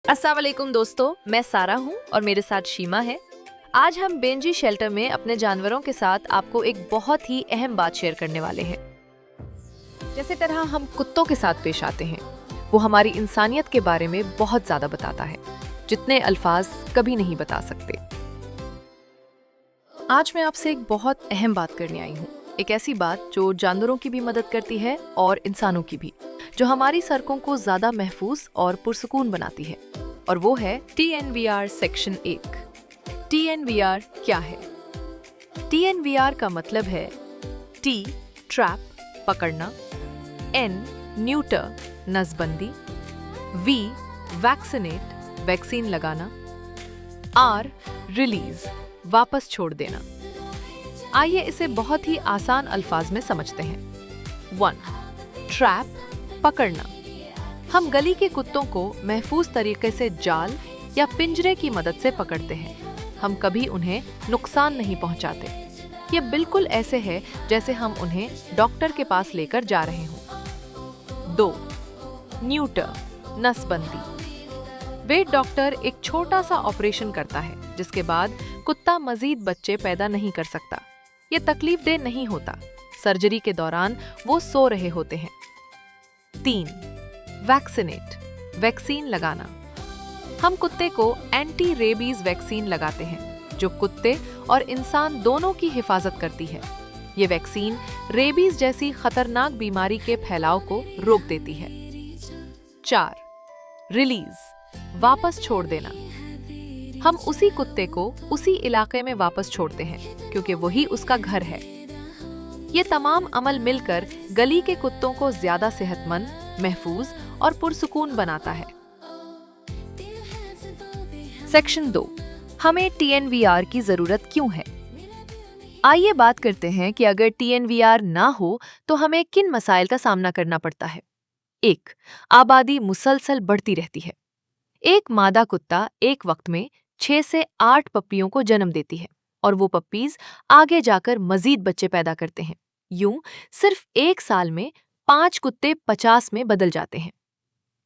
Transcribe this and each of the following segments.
अस्सलाम वालेकुम दोस्तों, मैं सारा हूँ और मेरे साथ शीमा है। आज हम बेंजी शेल्टर में अपने जानवरों के साथ आपको एक बहुत ही अहम बात शेयर करने वाले हैं। जैसे तरह हम कुत्तों के साथ पेश आते हैं, वो हमारी इंसानियत के बारे में बहुत ज्यादा बताता है, जितने अल्फाज कभी नहीं बता सकते। आज मैं आपसे एक बहुत अहम बात करने आई हूँ, एक ऐसी बात जो जानवरों की भी मदद करती है और इंसानों की भी, जो हमारी सड़कों को ज्यादा महफूज और पुरसुकून बनाती है, और वो है TNVR सेक्शन 1। TNVR क्या है? TNVR का मतलब है T ट्रैप पकड़ना, N न्यूटर नसबंदी, V वैक्सीनेट वैक्सीन लगाना, R रिलीज वापस छोड़ देना। आइए इसे बहुत ही आसान अल्फाज में समझते हैं। 1. ट्रैप पकड़ना। हम गली के कुत्तों को महफूज तरीके से जाल या पिंजरे की मदद से पकड़ते हैं। हम कभी उन्हें नुकसान नहीं पहुंचाते। ये बिल्कुल ऐसे है जैसे हम उन्हें डॉक्टर के पास लेकर जा रहे हों। 2. न्यूटर नसबंदी। वेट डॉक्टर एक छोटा सा ऑपरेशन करता है, जिसके बाद कुत्ता मजीद बच्चे पैदा नहीं कर सकता। ये तकलीफदेह नहीं होता। सर्जरी के दौरान वो सो रहे होते हैं। 3. वैक्सीनेट वैक्सीन लगाना। हम कुत्ते को एंटी रेबीज वैक्सीन लगाते हैं, जो कुत्ते और इंसान दोनों की हिफाजत करती है। ये वैक्सीन रेबीज जैसी खतरनाक बीमारी के फैलाव को रोक देती है। 4. रिलीज वापस छोड़ देना। हम उसी कुत्ते को उसी इलाके में वापस छोड़ते हैं, क्योंकि वही उसका घर है। ये तमाम अमल मिलकर गली के कुत्तों को ज्यादा सेहतमंद, महफूज और पुरसुकून बनाता है। सेक्शन 2। हमें TNVR की जरूरत क्यों है? आइए बात करते हैं कि अगर TNVR ना हो तो हमें किन मसाइल का सामना करना पड़ता है। 1. आबादी मुसलसल बढ़ती रहती है। एक मादा कुत्ता एक वक्त में 6 से 8 पप्पियों को जन्म देती है, और वो पप्पीज आगे जाकर मजीद बच्चे पैदा करते हैं। यूं सिर्फ एक साल में 5 कुत्ते 50 में बदल जाते हैं।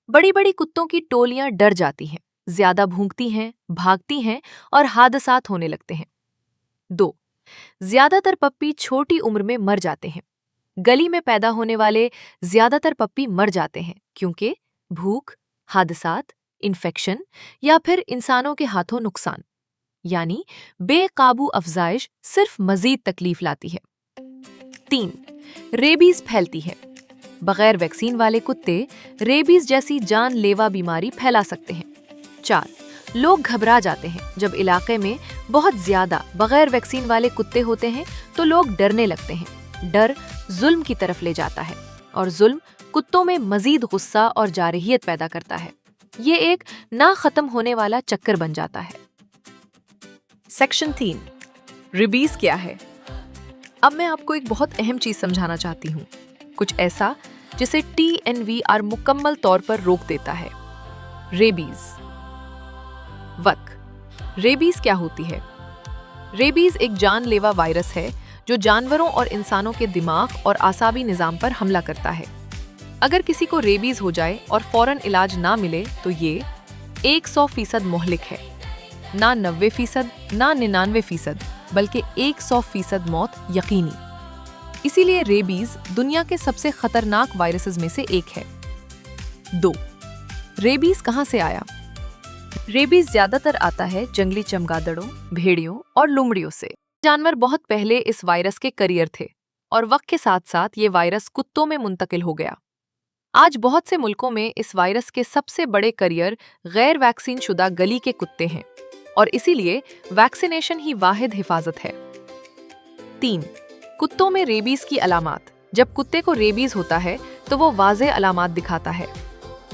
बड़ी बड़ी कुत्तों की टोलियां डर जाती हैं, ज्यादा भौंकती हैं, भागती हैं और हादसात होने लगते हैं। 2. ज्यादातर पप्पी छोटी उम्र में मर जाते हैं। गली में पैदा होने वाले ज्यादातर पप्पी मर जाते हैं क्योंकि भूख, हादसात, इन्फेक्शन या फिर इंसानों के हाथों नुकसान, यानी बेकाबू अफजाइश सिर्फ मजीद तकलीफ लाती है। 3. रेबीज फैलती है। बगैर वैक्सीन वाले कुत्ते रेबीज जैसी जानलेवा बीमारी फैला सकते हैं। 4. लोग घबरा जाते हैं। जब इलाके में बहुत ज्यादा बगैर वैक्सीन वाले कुत्ते होते हैं तो लोग डरने लगते हैं। डर जुल्म की तरफ ले जाता है, और जुल्म कुत्तों में मजीद गुस्सा और जारहियत पैदा करता है। ये एक ना खत्म होने वाला चक्कर बन जाता है। सेक्शन 3। रेबीज क्या है? अब मैं आपको एक बहुत अहम चीज समझाना चाहती हूँ, कुछ ऐसा जिसे TNVR मुकम्मल तौर पर रोक देता है। रेबीज। रेबीज क्या होती है? रेबीज एक जानलेवा वायरस है जो जानवरों और इंसानों के दिमाग और आसाबी निजाम पर हमला करता है। अगर किसी को रेबीज हो जाए और फौरन इलाज ना मिले तो ये 100% मोहलिक है। ना 90%, ना 99%, बल्कि 100% मौत यकीनी। इसीलिए रेबीज दुनिया के सबसे खतरनाक वायरसेस में से एक है। 2. रेबीज कहाँ से आया? रेबीज ज्यादातर आता है जंगली चमगादड़ों, भेड़ियों और लोमड़ियों से। जानवर बहुत पहले इस वायरस के करियर थे, और वक्त के साथ साथ ये वायरस कुत्तों में मुंतकिल हो गया। आज बहुत से मुल्कों में इस वायरस के सबसे बड़े करियर गैर वैक्सीन शुदा गली के कुत्ते हैं, और इसीलिए वैक्सीनेशन ही वाहिद हिफाजत है। 3. कुत्तों में रेबीज की अलामात। जब कुत्ते को रेबीज होता है तो वो वाज़ेह अलामात दिखाता है।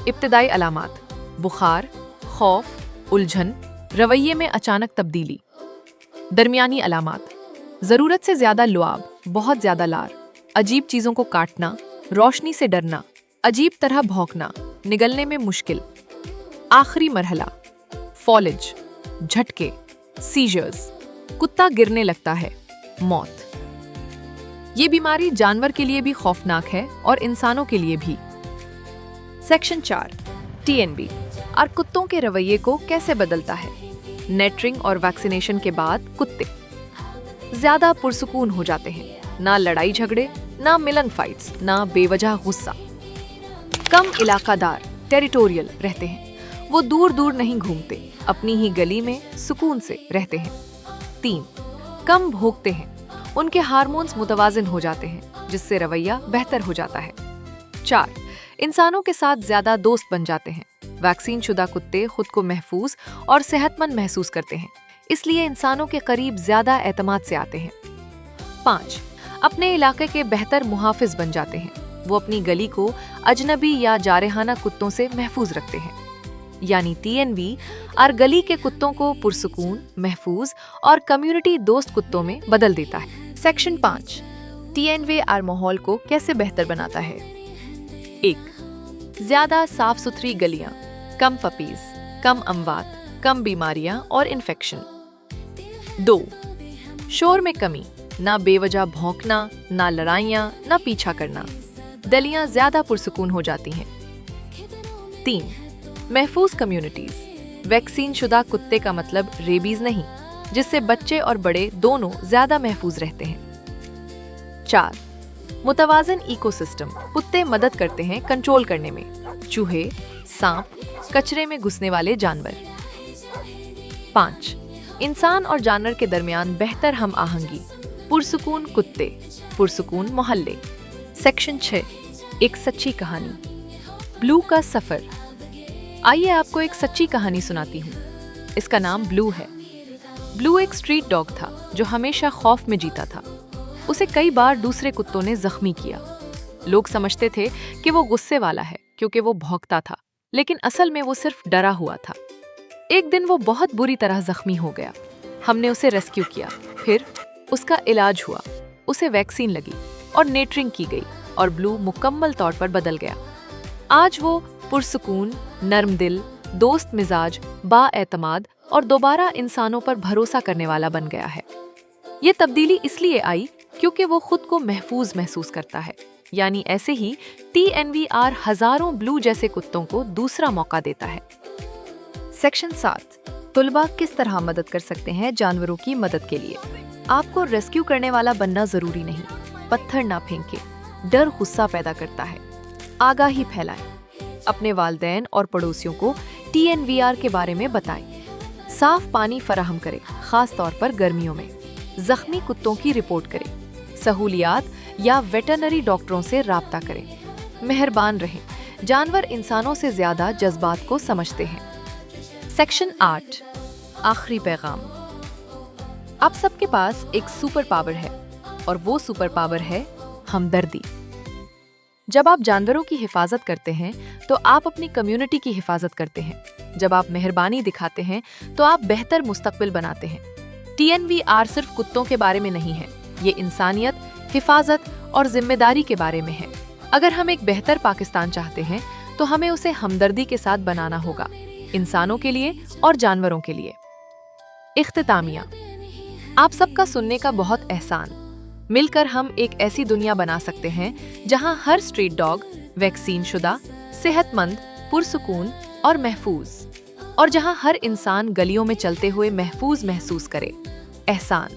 इब्तिदाई अलामात: बुखार, खौफ, उलझन, रवैये में अचानक तब्दीली। दरमियानी अलामात: जरूरत से ज्यादा लुआब, बहुत ज्यादा लार, अजीब चीजों को काटना, रोशनी से डरना, अजीब तरह भौंकना, निगलने में मुश्किल। आखिरी मरहला: फॉलिज, झटके, सीजर्स, कुत्ता गिरने लगता है, मौत। ये बीमारी जानवर के लिए भी खौफनाक है और इंसानों के लिए भी। सेक्शन 4। TNB। और कुत्तों के रवैये को कैसे बदलता है। नेटरिंग और वैक्सीनेशन के बाद कुत्ते ज्यादा पुरसुकून हो जाते हैं, ना लड़ाई झगड़े, ना मिलन फाइट्स, ना बेवजह गुस्सा। कम इलाकादार टेरिटोरियल रहते हैं, वो दूर दूर नहीं घूमते, अपनी ही गली में सुकून से रहते हैं। 3. कम भोगते हैं, उनके हार्मोन्स मुतवाजिन हो जाते हैं, जिससे रवैया बेहतर हो जाता है। 4. इंसानों के साथ ज्यादा दोस्त बन जाते हैं। वैक्सीन शुदा कुत्ते खुद को महफूज और सेहतमंद महसूस करते हैं, इसलिए इंसानों के करीब ज्यादा एतमाद से आते हैं। 5. अपने इलाके के बेहतर मुहाफिज बन जाते हैं, वो अपनी गली को अजनबी या जारहाना कुत्तों से महफूज रखते हैं। यानी TNV और गली के कुत्तों को पुरसुकून, महफूज और कम्युनिटी दोस्त कुत्तों में बदल देता है। सेक्शन 5 TNV और माहौल को कैसे बेहतर बनाता है। 1. ज्यादा साफ सुथरी गलियां, कम पपीज, कम अमवात, कम बीमारियां और इन्फेक्शन। 2. शोर में कमी, ना बेवजह भौंकना, ना लड़ाइयां, ना पीछा करना, गलियां ज्यादा पुरसुकून हो जाती हैं। 3. महफूज कम्युनिटीज, वैक्सीन शुदा कुत्ते का मतलब रेबीज नहीं, जिससे बच्चे और बड़े दोनों ज्यादा महफूज रहते हैं। 4. मुतवाजन इकोसिस्टम, कुत्ते मदद करते हैं कंट्रोल करने में, चूहे, सांप, कचरे में घुसने वाले जानवर। 5. इंसान और जानवर के दरमियान बेहतर हम आहंगी, पुरसुकून कुत्ते, पुरसुकून मोहल्ले। सेक्शन 6 एक सच्ची कहानी, ब्लू का सफर। आइए आपको एक सच्ची कहानी सुनाती हूँ। इसका नाम ब्लू है। ब्लू एक स्ट्रीट डॉग था जो हमेशा खौफ में जीता था। उसे कई बार दूसरे कुत्तों ने जख्मी किया। लोग समझते थे कि वो गुस्से वाला है क्योंकि वो भौंकता था, लेकिन असल में वो सिर्फ डरा हुआ था। एक दिन वो बहुत बुरी तरह जख्मी हो गया। हमने उसे रेस्क्यू किया, फिर उसका इलाज हुआ, उसे वैक्सीन लगी और नेटरिंग की गई और ब्लू मुकम्मल तौर पर बदल गया। आज वो पुरसुकून, नर्म दिल, दोस्त मिजाज, बाएतमाद और दोबारा इंसानों पर भरोसा करने वाला बन गया है। ये तब्दीली इसलिए आई क्योंकि वो खुद को महफूज महसूस करता है। यानी ऐसे ही TNVR हजारों ब्लू जैसे कुत्तों को दूसरा मौका देता है। सेक्शन 7 तुलबा किस तरह मदद कर सकते हैं जानवरों की मदद के लिए। आपको रेस्क्यू करने वाला बनना जरूरी नहीं। पत्थर ना फेंके, डर गुस्सा पैदा करता है। आगाही फैलाएं, अपने वालिदैन और पड़ोसियों को TNVR के बारे में बताएं। साफ पानी फराहम करें, खास तौर पर गर्मियों में। जख्मी कुत्तों की रिपोर्ट करें। सहूलियात या वेटरनरी डॉक्टरों से राब्ता करें। मेहरबान रहें, जानवर इंसानों से ज्यादा जज्बात को समझते हैं। सेक्शन 8 आखिरी पैगाम। आप सबके पास एक सुपर पावर है और वो सुपर पावर है हमदर्दी। जब आप जानवरों की हिफाजत करते हैं तो आप अपनी कम्युनिटी की हिफाजत करते हैं। जब आप मेहरबानी दिखाते हैं तो आप बेहतर मुस्तकबिल बनाते हैं। TNVR सिर्फ कुत्तों के बारे में नहीं है, ये इंसानियत, हिफाजत और जिम्मेदारी के बारे में है। अगर हम एक बेहतर पाकिस्तान चाहते हैं तो हमें उसे हमदर्दी के साथ बनाना होगा, इंसानों के लिए और जानवरों के लिए। इख्तितामिया। आप सबका सुनने का बहुत एहसान। मिलकर हम एक ऐसी दुनिया बना सकते हैं जहां हर स्ट्रीट डॉग वैक्सीन शुदा, सेहतमंद, पुरसुकून और महफूज, और जहां हर इंसान गलियों में चलते हुए महफूज महसूस करे। एहसान।